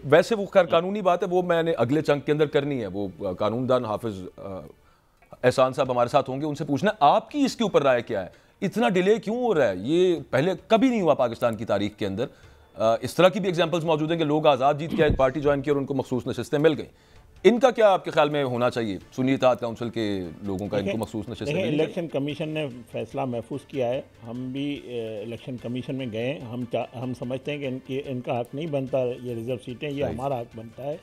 वैसे वो खैर कानूनी बात है, वो मैंने अगले चंक के अंदर करनी है। वो कानूनदान हाफिज एहसान साहब हमारे साथ होंगे, उनसे पूछना आपकी इसके ऊपर राय क्या है, इतना डिले क्यों हो रहा है? ये पहले कभी नहीं हुआ पाकिस्तान की तारीख के अंदर। इस तरह की भी एग्जांपल्स मौजूद हैं कि लोग आज़ाद जीत के एक पार्टी ज्वाइन की और उनको मखसूस नशिस्तें मिल गई। इनका क्या आपके ख्याल में होना चाहिए? सुन्नी इत्तेहाद काउंसिल के लोगों का इनको मखसूस नशिस्तें मिल गई? इलेक्शन कमीशन ने फैसला महफूज किया है। हम भी इलेक्शन कमीशन में गए। हम समझते हैं कि इनका हक नहीं बनता ये रिजर्व सीटें, ये हमारा हक बनता है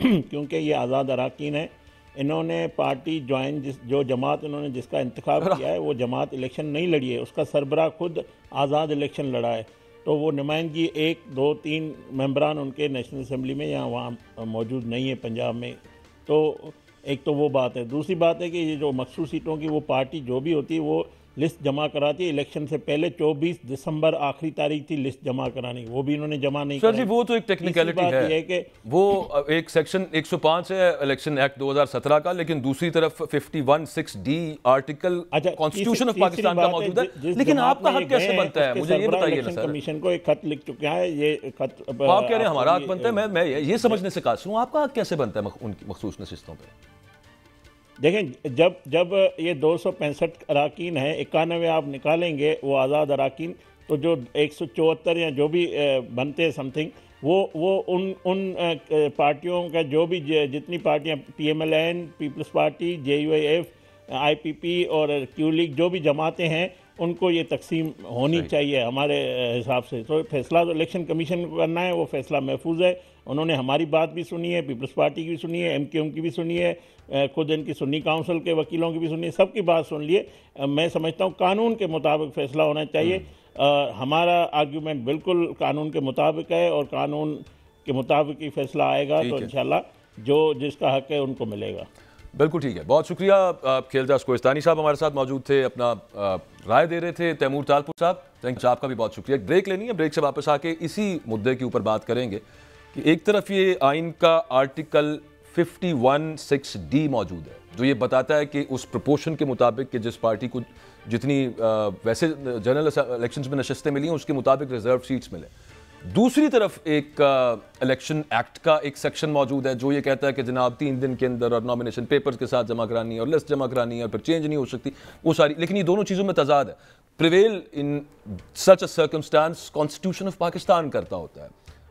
क्योंकि ये आज़ाद अराकीन है। इन्होंने पार्टी ज्वाइन जो जमात इन्होंने जिसका इंतखाब किया है वो जमात इलेक्शन नहीं लड़ी है, उसका सरबराह खुद आज़ाद इलेक्शन लड़ा है। तो वो नुमाइंदगी 1, 2, 3 मेंबरान उनके नेशनल असम्बली में या वहाँ मौजूद नहीं है पंजाब में। तो एक तो वो बात है। दूसरी बात है कि ये जो मखसूस सीटों की वो पार्टी जो भी होती है वो लिस्ट जमा कराती है। इलेक्शन से पहले 24 दिसंबर आखिरी तारीख थी लिस्ट जमा कराने की, वो भी इन्होंने जमा नहीं सर जी, कराई। वो तो एक टेक्निकलिटी है कि वो एक सेक्शन 105 है इलेक्शन एक्ट 2017 का, लेकिन दूसरी तरफ 51(6)D article constitution of Pakistan का मौजूद है। लेकिन आपका हक कैसे बनता है, मुझे ये बताइए ना सर। कमीशन को एक खत लिख चुके हैं, ये खत आप कह रहे हैं हमारा हक बनता है, मैं ये समझने से कासिर हूं, आपका हक कैसे बनता है उनकी मखसूस नशिस्तों पे? देखें, जब ये 265 अराकीन हैं, 91 आप निकालेंगे वो आज़ाद अराकीन, तो जो 174 या जो भी बनते हैं समथिंग, वो उन पार्टियों का जो भी जितनी पार्टियां PMLN, Peoples Party, JUIF, IPP और क्यू लीग जो भी जमातें हैं उनको ये तकसीम होनी चाहिए हमारे हिसाब से। तो फैसला तो इलेक्शन कमीशन को करना है, वो फैसला महफूज है। उन्होंने हमारी बात भी सुनी है, पीपल्स पार्टी की भी सुनी है, MQM की भी सुनी है, खुद इनकी सुन्नी काउंसिल के वकीलों की भी सुनी है, सबकी बात सुन लिए। मैं समझता हूँ कानून के मुताबिक फैसला होना चाहिए। हमारा आर्ग्यूमेंट बिल्कुल कानून के मुताबिक है और कानून के मुताबिक ही फैसला आएगा तो इंशाल्लाह जो जिसका हक है उनको मिलेगा। बिल्कुल ठीक है, बहुत शुक्रिया। खेलदास कोहिस्तानी साहब हमारे साथ मौजूद थे, अपना राय दे रहे थे। तैमूर तालपुर साहब, थैंक यू, आपका भी बहुत शुक्रिया। ब्रेक लेनी है, ब्रेक से वापस आके इसी मुद्दे के ऊपर बात करेंगे कि एक तरफ ये आइन का आर्टिकल 51(6)D मौजूद है जो ये बताता है कि उस प्रोपोर्शन के मुताबिक कि जिस पार्टी को जितनी वैसे जनरल इलेक्शंस में नशस्तें मिली हैं उसके मुताबिक रिजर्व सीट्स मिले। दूसरी तरफ एक इलेक्शन एक्ट का एक सेक्शन मौजूद है जो ये कहता है कि जनाब 3 दिन के अंदर और नॉमिनेशन पेपर्स के साथ जमा करानी है और लिस्ट जमा करानी है और फिर चेंज नहीं हो सकती, वो सारी। लेकिन ये दोनों चीज़ों में तजाद है। Prevail in such a circumstance constitution of Pakistan करता होता है।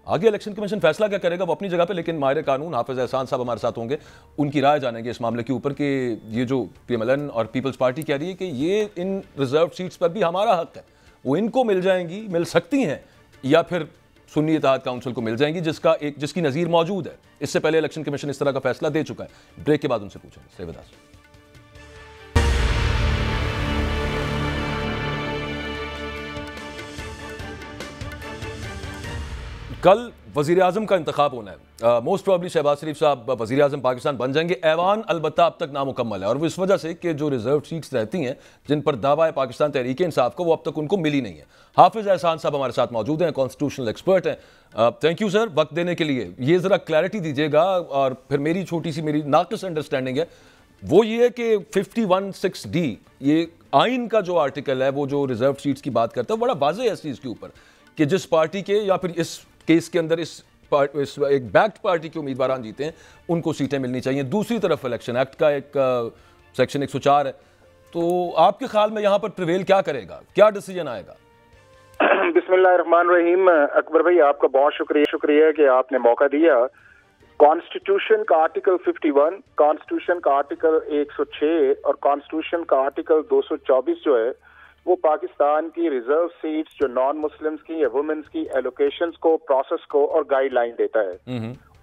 आगे इलेक्शन कमीशन फैसला क्या करेगा वो अपनी जगह पे, लेकिन माहिर कानून हाफिज एहसान साहब हमारे साथ होंगे, उनकी राय जानेंगे इस मामले के ऊपर कि ये जो PMLN और पीपल्स पार्टी कह रही है कि ये इन रिजर्व सीट्स पर भी हमारा हक है, वो इनको मिल जाएंगी, मिल सकती हैं, या फिर सुन्नी इत्तेहाद काउंसिल को मिल जाएंगी जिसकी नज़ीर मौजूद है। इससे पहले इलेक्शन कमीशन इस तरह का फैसला दे चुका है। ब्रेक के बाद उनसे पूछेंगे। Stay with us. कल वज़ीर आज़म का इंतखाब होना है। मोस्ट प्रॉब्ली शहबाज शरीफ साहब वज़ीर आज़म पाकिस्तान बन जाएंगे। ऐवान अलबत्ता अब तक नामुकम्मल है और वो इस वजह से कि जो रिजर्व सीट्स रहती हैं जिन पर दावा है पाकिस्तान तहरीक इंसाफ को, वो अब तक उनको मिली नहीं है। हाफिज एहसान साहब हमारे साथ मौजूद हैं, कॉन्स्टिट्यूशनल एक्सपर्ट हैं। थैंक यू सर वक्त देने के लिए। ये ज़रा क्लैरिटी दीजिएगा और फिर मेरी छोटी सी मेरी नाक़िस अंडरस्टैंडिंग है वो ये है कि 51(6)D ये आइन का जो आर्टिकल है वो जो रिजर्व सीट्स की बात करता है बड़ा वाज़ेह है इस चीज़ के ऊपर कि जिस पार्टी के या फिर इस केस के अंदर इस एक बैक्ड पार्टी के उम्मीदवार जीते हैं उनको सीटें मिलनी चाहिए। दूसरी तरफ इलेक्शन एक्ट का एक सेक्शन 104 है। तो आपके ख्याल में यहाँ पर प्रिवेल क्या करेगा, क्या डिसीजन आएगा? बिस्मिल्लाहिर्रहमानिर्रहीम। अकबर भाई आपका बहुत शुक्रिया कि आपने मौका दिया। कॉन्स्टिट्यूशन का आर्टिकल 51, कॉन्स्टिट्यूशन का आर्टिकल 106 और कॉन्स्टिट्यूशन का आर्टिकल 224 जो है वो पाकिस्तान की रिजर्व सीट्स जो नॉन मुस्लिम्स की या वुमेन्स की एलोकेशंस को, प्रोसेस को और गाइडलाइन देता है।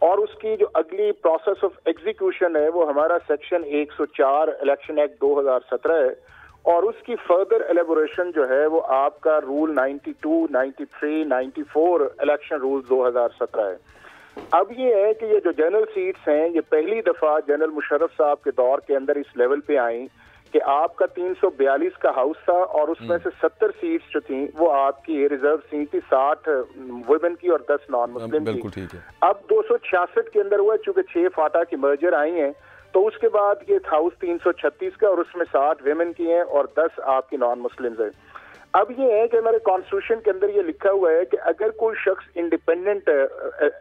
और उसकी जो अगली प्रोसेस ऑफ एग्जीक्यूशन है वो हमारा सेक्शन 104 इलेक्शन एक्ट 2017 है और उसकी फर्दर एलेबोरेशन जो है वो आपका रूल 92, 93, 94 इलेक्शन रूल 2017 है। अब ये है कि ये जो जनरल सीट्स हैं ये पहली दफा जनरल मुशर्रफ साहब के दौर के अंदर इस लेवल पे आई कि आपका 342 का हाउस था और उसमें से 70 सीट्स जो थी वो आपकी रिजर्व सीट थी, 60 वुमेन की और 10 नॉन मुस्लिम की। अब 266 के अंदर हुआ चूंकि 6 फाटा की मर्जर आई हैं तो उसके बाद ये हाउस 336 का और उसमें 60 वुमेन की हैं और 10 आपकी नॉन मुस्लिम्स है। अब ये है कि हमारे कॉन्स्टिट्यूशन के अंदर ये लिखा हुआ है कि अगर कोई शख्स इंडिपेंडेंट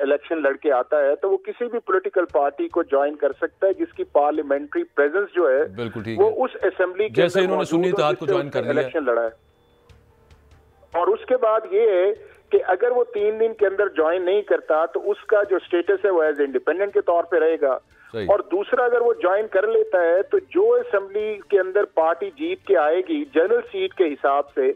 इलेक्शन लड़के आता है तो वो किसी भी पॉलिटिकल पार्टी को ज्वाइन कर सकता है जिसकी पार्लियामेंट्री प्रेजेंस जो है वो उस असेंबली के जैसे इन्होंने सुन्नी इत्तेहाद को ज्वाइन कर लिया इलेक्शन लड़ा है। और उसके बाद ये है कि अगर वो 3 दिन के अंदर ज्वाइन नहीं करता तो उसका जो स्टेटस है वो एज इंडिपेंडेंट के तौर पे रहेगा। और दूसरा अगर वो ज्वाइन कर लेता है तो जो असेंबली के अंदर पार्टी जीत के आएगी जनरल सीट के हिसाब से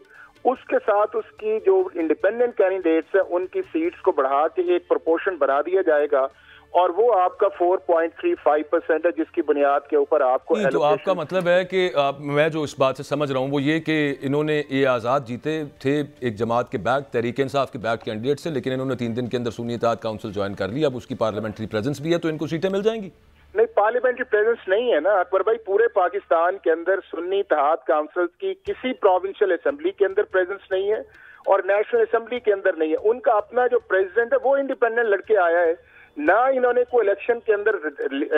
उसके साथ उसकी जो इंडिपेंडेंट कैंडिडेट्स है उनकी सीट्स को बढ़ा के एक प्रोपोर्शन बना दिया जाएगा और वो आपका 4.35% है जिसकी बुनियाद के ऊपर आपको तो आपका मतलब है कि मैं जो इस बात से समझ रहा हूँ वो ये कि इन्होंने ये आज़ाद जीते थे एक जमात के बैक तहरीक इंसाफ के बैक कैंडिडेट से, लेकिन इन्होंने 3 दिन के अंदर सुन्नी इत्तेहाद काउंसिल ज्वाइन कर लिया। अब उसकी पार्लियामेंट्री प्रेजेंस भी है तो इनको सीटें मिल जाएंगी। नहीं, पार्लियामेंट्री प्रेजेंस नहीं है ना अकबर भाई। पूरे पाकिस्तान के अंदर सुन्नी इत्तेहाद काउंसिल की किसी प्रोविंशियल असेंबली के अंदर प्रेजेंस नहीं है और नेशनल असेंबली के अंदर नहीं है। उनका अपना जो प्रेसिडेंट है वो इंडिपेंडेंट लड़के आया है ना। इन्होंने कोई इलेक्शन के अंदर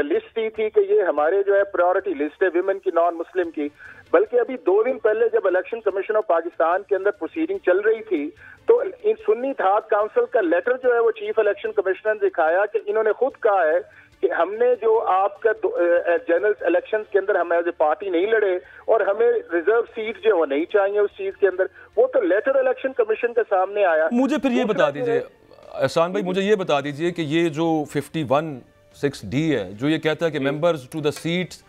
लिस्ट दी थी कि ये हमारे जो है प्रायोरिटी लिस्ट है विमेन की, नॉन मुस्लिम की, बल्कि अभी 2 दिन पहले जब इलेक्शन कमीशन ऑफ पाकिस्तान के अंदर प्रोसीडिंग चल रही थी तो इन सुन्नी इत्तेहाद काउंसिल का लेटर जो है वो चीफ इलेक्शन कमिश्नर ने दिखाया कि इन्होंने खुद कहा है कि हमने जो आपका जनरल इलेक्शंस के अंदर हम एज ए पार्टी नहीं लड़े और हमें रिजर्व सीट जो वो नहीं चाहिए उस चीज के अंदर, वो तो लेटर इलेक्शन कमीशन के सामने आया। मुझे फिर ये बता दीजिए एहसान भाई, मुझे ये बता दीजिए कि ये जो 51(6)D है जो ये कहता है कि members to the seats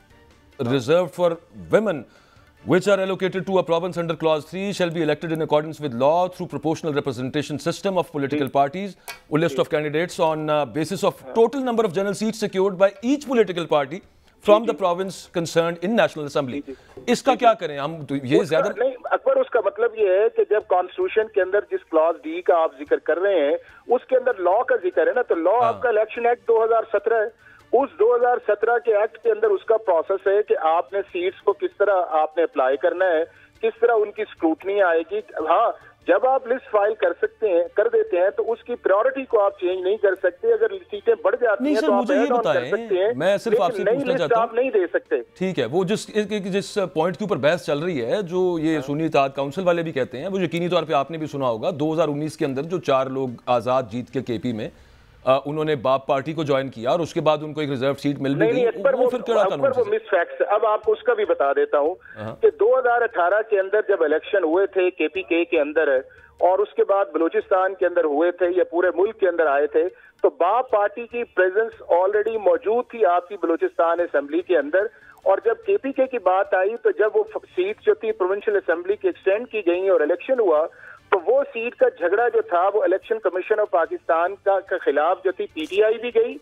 reserve for women which are allocated to a province under clause 3 shall be elected in accordance with law through proportional representation system of political parties or list of candidates on basis of total number of general seats secured by each political party from the province concerned in national assembly। इसका क्या करें हम? तो ये ज्यादा नहीं अकबर, उसका मतलब ये है कि जब कॉन्स्टिट्यूशन के अंदर जिस क्लॉज डी का आप जिक्र कर रहे हैं उसके अंदर लॉ का जिक्र है ना, तो लॉ आपका इलेक्शन एक्ट 2017 है। उस 2017 के एक्ट के अंदर उसका प्रोसेस है कि आपने सीट्स को किस तरह आपने अप्लाई करना है, किस तरह उनकी स्क्रूटनी आएगी। हाँ, जब आप लिस्ट फाइल कर देते हैं तो उसकी प्रायोरिटी को आप चेंज नहीं कर सकते। अगर सीटें बढ़ जाती हैं तो आप ऐड ऑन कर सकते हैं, मैं सिर्फ आपसे पूछना चाहता हूं, आप नहीं दे सकते। ठीक है, वो जिस पॉइंट के ऊपर बहस चल रही है जो ये सुन्नी इत्तेहाद काउंसिल वाले भी कहते हैं, वो यकीनी तौर पे आपने भी सुना होगा 2019 के अंदर जो 4 लोग आजाद जीत के केपी में उन्होंने बाप पार्टी को ज्वाइन किया और उसके बाद उनको एक रिजर्व सीट मिल भी गई। वो फिर क्या कानून वो मिस फैक्ट्स। अब आपको उसका भी बता देता हूं कि 2018 के अंदर जब इलेक्शन हुए थे केपीके के अंदर और उसके बाद बलूचिस्तान के अंदर हुए थे या पूरे मुल्क के अंदर आए थे, तो बाप पार्टी की प्रेजेंस ऑलरेडी मौजूद थी आपकी बलूचिस्तान असेंबली के अंदर। और जब केपीके की बात आई तो जब वो सीट जो थी प्रोविंशियल असेंबली की एक्सटेंड की गई और इलेक्शन हुआ तो वो सीट का झगड़ा जो था वो इलेक्शन कमीशन ऑफ पाकिस्तान का खिलाफ जो थी पीटीआई भी गई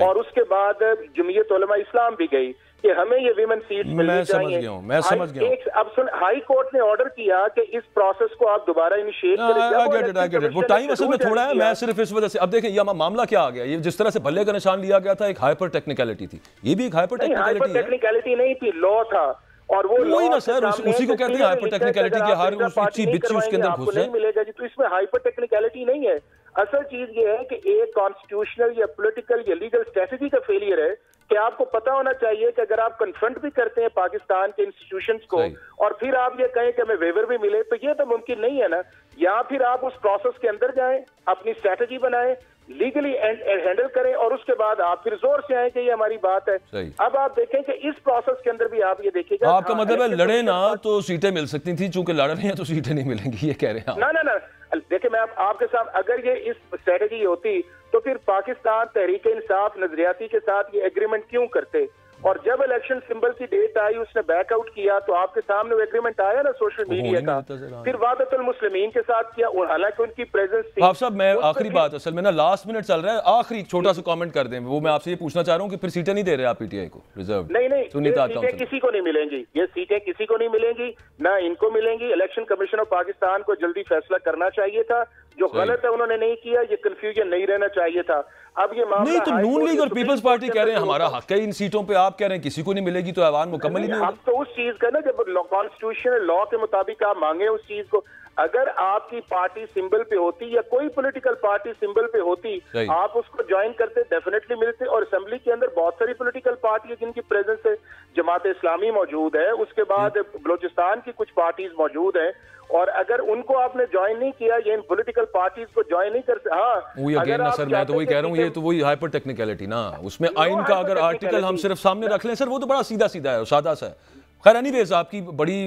और उसके बाद जमीयत उलमा इस्लाम भी गई कि हमें ये विमेन सीट मिलनी चाहिए। मैं समझ गया। अब सुन, हाई कोर्ट ने ऑर्डर किया कि इस प्रोसेस को आप दोबारा इनिशिएट करें। वो टाइम असल में थोड़ा है, मैं सिर्फ इस वजह से अब देखें ये मामला क्या आ गया। ये जिस तरह से भल्ले का निशान लिया गया था एक हाइपर टेक्निकलिटी थी, ये भी एक हाइपर टेक्निकलिटी नहीं थी, लॉ था। और वो वही ना सर, उसी को कहते हैं हाइपर टेक्निकलिटी की हर उसकी बिच्ची उसके अंदर घुस जाए। नहीं मिलेगा जी, तो इसमें हाइपर टेक्निकलिटी नहीं है। असल चीज ये है कि एक कॉन्स्टिट्यूशनल या पॉलिटिकल या लीगल स्ट्रेटजी का फेलियर है कि आपको पता होना चाहिए कि अगर आप कन्फ्रंट भी करते हैं पाकिस्तान के इंस्टीट्यूशंस को और फिर आप ये कहें कि हमें वेवर भी मिले, तो ये तो मुमकिन नहीं है ना। या फिर आप उस प्रोसेस के अंदर जाएं, अपनी स्ट्रेटजी बनाएं, लीगली हैंडल करें और उसके बाद आप फिर जोर से आए कि ये हमारी बात है। अब आप देखें कि इस प्रोसेस के अंदर भी आप ये देखिएगा, आपका मतलब है लड़े ना तो सीटें मिल सकती थी, चूंकि लड़ रहे हैं तो सीटें नहीं मिलेंगी, ये कह रहे हैं? ना देखिए, मैं आपके साथ अगर ये इस स्ट्रेटजी होती तो फिर पाकिस्तान तहरीक इंसाफ नजरियाती के साथ ये एग्रीमेंट क्यों करते? और जब इलेक्शन सिंबल की डेट आई उसने बैकआउट किया तो आपके सामने वो एग्रीमेंट आया ना सोशल मीडिया का, फिर वादतुल मुस्लिमीन के साथ किया, हालांकि उनकी प्रेजेंस थी। आप साहब, मैं आखिरी बात, असल में ना लास्ट मिनट चल रहा है, आखिरी छोटा सा कमेंट कर दें, वो मैं आपसे ये पूछना चाह रहा हूँ कि फिर सीटें नहीं दे रहे आप पीटीआई को रिजर्व? नहीं, सीटें किसी को नहीं मिलेंगी, ये सीटें किसी को नहीं मिलेंगी, ना इनको मिलेंगी। इलेक्शन कमीशन ऑफ पाकिस्तान को जल्दी फैसला करना चाहिए था, जो गलत है उन्होंने नहीं किया, ये कंफ्यूजन नहीं रहना चाहिए था। अब ये मामला नहीं, तो नून लीग और पीपल्स पार्टी कह रहे हैं हमारा हक है इन सीटों पे, आप कह रहे हैं किसी को नहीं मिलेगी, तो ऐवान मुकम्मल ही नहीं होगा। अब तो उस चीज का ना, जब कॉन्स्टिट्यूशनल लॉ के मुताबिक आप मांगे उस चीज को, अगर आपकी पार्टी सिंबल पे होती या कोई पॉलिटिकल पार्टी सिंबल पे होती, आप उसको ज्वाइन करते, डेफिनेटली मिलते। और असेंबली के अंदर बहुत सारी पॉलिटिकल पार्टी है जिनकी प्रेजेंस है, जमात इस्लामी मौजूद है, उसके बाद बलूचिस्तान की कुछ पार्टीज मौजूद है, और अगर उनको आपने ज्वाइन नहीं किया, ये इन पॉलिटिकल पार्टीज को ज्वाइन नहीं करते। हाँ, सर मैं तो वही कह रहा हूँ, ये तो वही हाइपर टेक्निकलिटी ना, उसमें आइन का अगर आर्टिकल हम सिर्फ सामने रख लें सर, वो तो बड़ा सीधा सीधा है, सादा सा है। खैर एनीवेज, आपकी बड़ी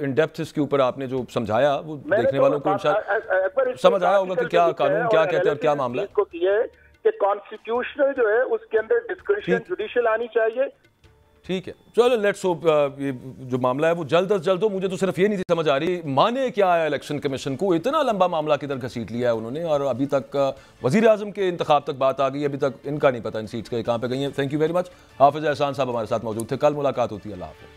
इन डेप्थ इसके ऊपर आपने जो समझाया वो देखने वालों को शायद समझ आया होगा कि क्या कानून क्या कहते हैं और क्या मामला है। कि कॉन्स्टिट्यूशनल जो है उसके अंदर डिस्क्रिशन जुडिशियल आनी चाहिए। ठीक है, चलो लेट्स होप ये जो मामला है वो जल्द अज जल्द हो। मुझे तो सिर्फ ये नहीं समझ आ रही माने क्या है इलेक्शन कमीशन को, इतना लंबा मामला किधर घसीट लिया है उन्होंने, और अभी तक वजीर आजम के इंतखाब तक बात आ गई, अभी तक इनका नहीं पता इन सीट्स के कहाँ पे गई हैं। Thank you very much. Hafiz Ehsan साहब हमारे साथ मौजूद थे, कल मुलाकात होती है। अल्लाह हाफिज।